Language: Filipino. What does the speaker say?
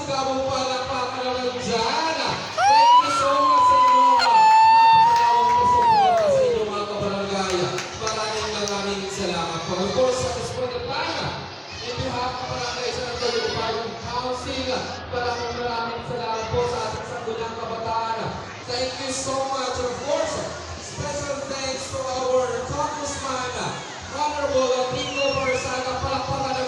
sigabong palakpakan naman dyan. Thank you so much sa inyo. Napakagawang pasuporta sa inyo mga kabarangay. Maraming salamat po. Of course, sa Espadapana, if you have kabarangay sa National Department Council, maraming salamat po sa ating sangguniang kabataan. Thank you so much. Of course, special thanks to our Congressman, Honorable Pico Barsaga. Palakpakan